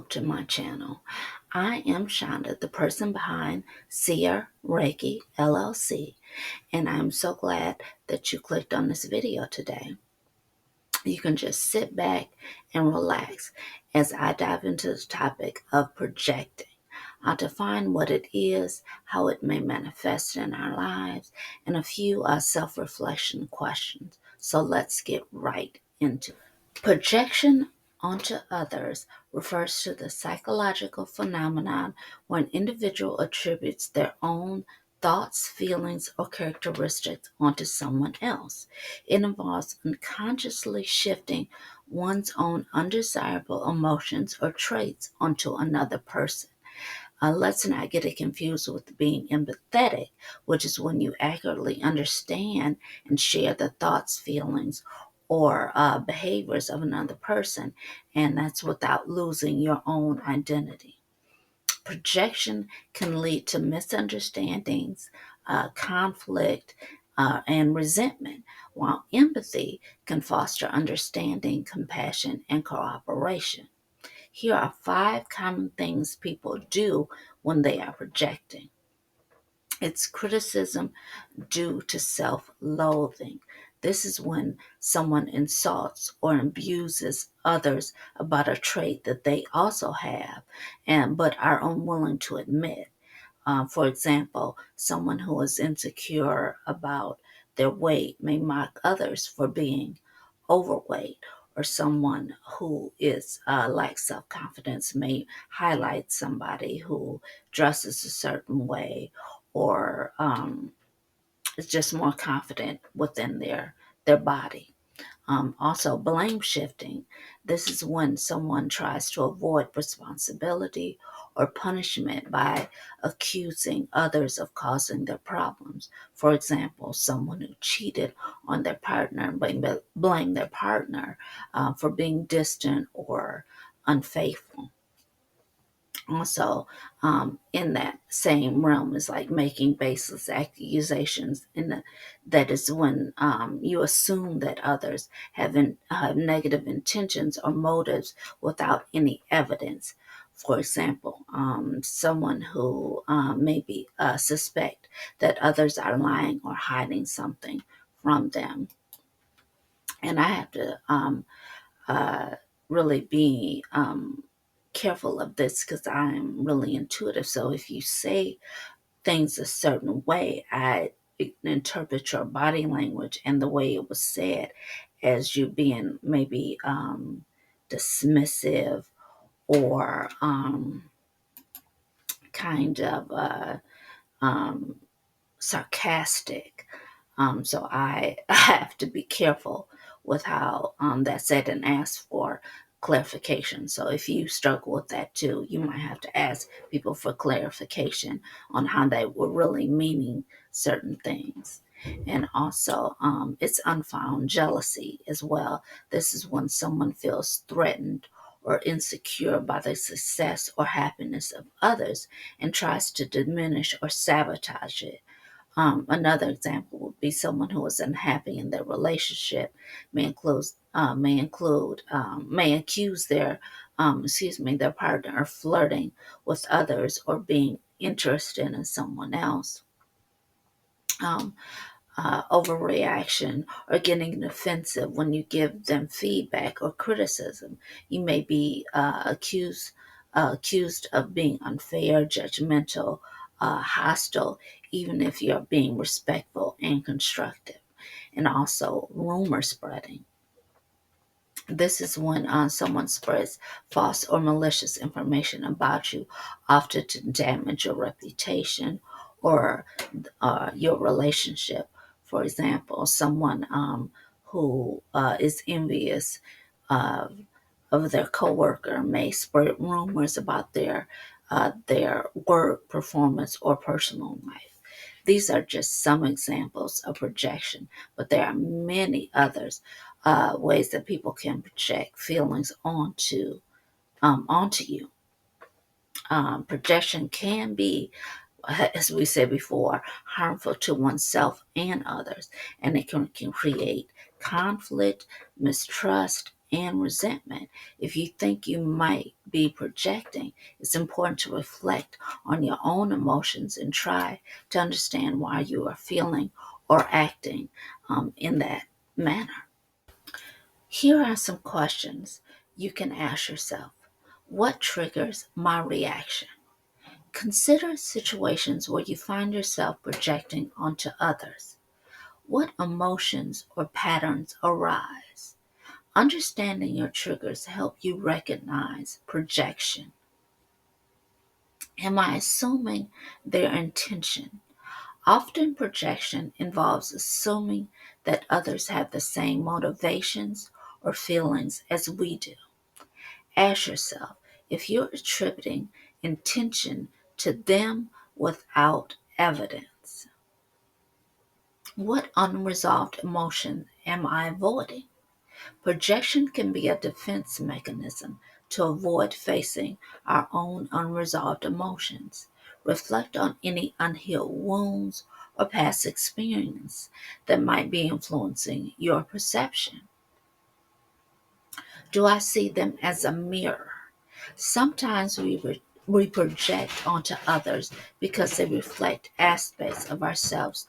to my channel. I am Shonda, the person behind Seer, Reiki, LLC, and I'm so glad that you clicked on this video today. You can just sit back and relax as I dive into the topic of projecting. I'll define what it is, how it may manifest in our lives, and a few self-reflection questions. So let's get right into it. Projection onto others refers to the psychological phenomenon where an individual attributes their own thoughts, feelings, or characteristics onto someone else. It involves unconsciously shifting one's own undesirable emotions or traits onto another person. Let's not get it confused with being empathetic, which is when you accurately understand and share the thoughts, feelings, or behaviors of another person, and that's without losing your own identity. Projection can lead to misunderstandings, conflict, and resentment, while empathy can foster understanding, compassion, and cooperation. Here are 5 common things people do when they are projecting. It's criticism due to self-loathing. This is when someone insults or abuses others about a trait that they also have but are unwilling to admit. For example, someone who is insecure about their weight may mock others for being overweight, or someone who is lacks self-confidence may highlight somebody who dresses a certain way or is just more confident within their body. Also, blame shifting. This is when someone tries to avoid responsibility or punishment by accusing others of causing their problems. For example, someone who cheated on their partner and blame their partner for being distant or unfaithful. Also, in that same realm is like making baseless accusations. That is when you assume that others have negative intentions or motives without any evidence. For example, someone who maybe suspect that others are lying or hiding something from them. And I have to uh, really be careful of this because I'm really intuitive. So if you say things a certain way, I interpret your body language and the way it was said as you being maybe dismissive or kind of sarcastic. So I have to be careful with how that's said and ask for clarification. So if you struggle with that too, you might have to ask people for clarification on how they were really meaning certain things. And also, it's unfound jealousy as well. This is when someone feels threatened or insecure by the success or happiness of others and tries to diminish or sabotage it. Another example would be someone who is unhappy in their relationship may accuse their partner of flirting with others or being interested in someone else. Um, Overreaction or getting defensive when you give them feedback or criticism. You may be accused of being unfair, judgmental, hostile, even if you're being respectful and constructive. And also rumor spreading. This is when someone spreads false or malicious information about you, often to damage your reputation or your relationship. For example, someone who is envious of, of their coworker may spread rumors about their work performance or personal life. These are just some examples of projection, but there are many others ways that people can project feelings onto you. Projection can be, as we said before, harmful to oneself and others, and it can create conflict, mistrust, and resentment. If you think you might be projecting, it's important to reflect on your own emotions and try to understand why you are feeling or acting in that manner. Here are some questions you can ask yourself. What triggers my reaction? Consider situations where you find yourself projecting onto others. What emotions or patterns arise? Understanding your triggers help you recognize projection. Am I assuming their intention? Often projection involves assuming that others have the same motivations or feelings as we do. Ask yourself if you're attributing intention to them without evidence. What unresolved emotion am I avoiding? Projection can be a defense mechanism to avoid facing our own unresolved emotions. Reflect on any unhealed wounds or past experience that might be influencing your perception. Do I see them as a mirror? Sometimes we project onto others because they reflect aspects of ourselves.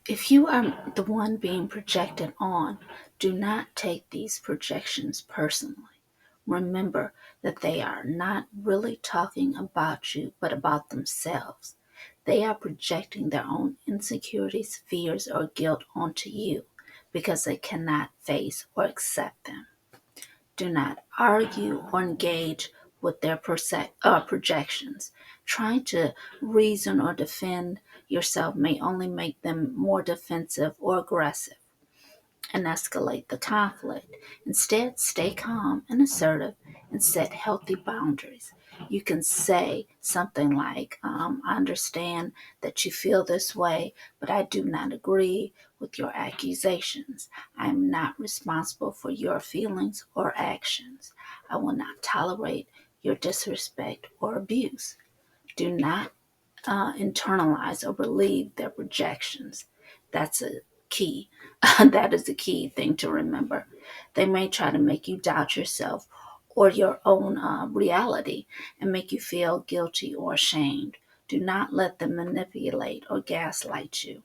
If you are the one being projected on, do not take these projections personally. Remember that they are not really talking about you, but about themselves. They are projecting their own insecurities, fears, or guilt onto you because they cannot face or accept them. Do not argue or engage with their projections. Trying to reason or defend yourself may only make them more defensive or aggressive and escalate the conflict. Instead, stay calm and assertive and set healthy boundaries. You can say something like, I understand that you feel this way, but I do not agree with your accusations. I am not responsible for your feelings or actions. I will not tolerate your disrespect or abuse. Do not internalize or believe their projections. That's a key. That is a key thing to remember. They may try to make you doubt yourself or your own reality and make you feel guilty or ashamed. Do not let them manipulate or gaslight you.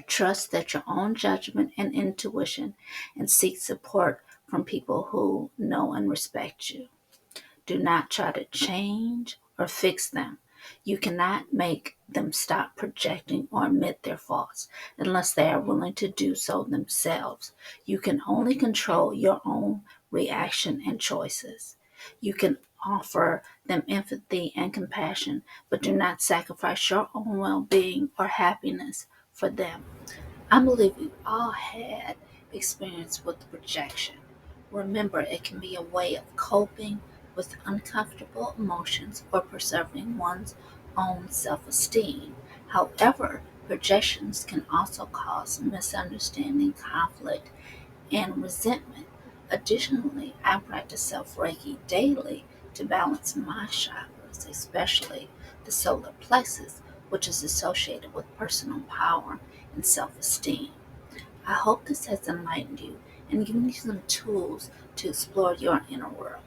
Trust that your own judgment and intuition and seek support from people who know and respect you. Do not try to change or fix them. You cannot make them stop projecting or admit their faults unless they are willing to do so themselves. You can only control your own reaction and choices. You can offer them empathy and compassion, but do not sacrifice your own well being or happiness for them. I believe we've all had experience with projection. Remember, it can be a way of coping with uncomfortable emotions or preserving one's own self esteem. However, projections can also cause misunderstanding, conflict, and resentment. Additionally, I practice self Reiki daily to balance my chakras, especially the solar plexus, which is associated with personal power and self esteem. I hope this has enlightened you and given you some tools to explore your inner world.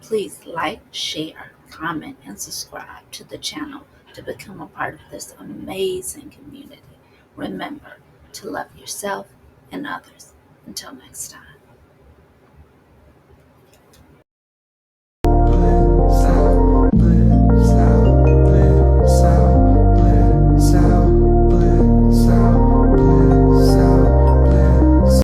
Please like, share, comment, and subscribe to the channel to become a part of this amazing community. Remember to love yourself and others. Until next time.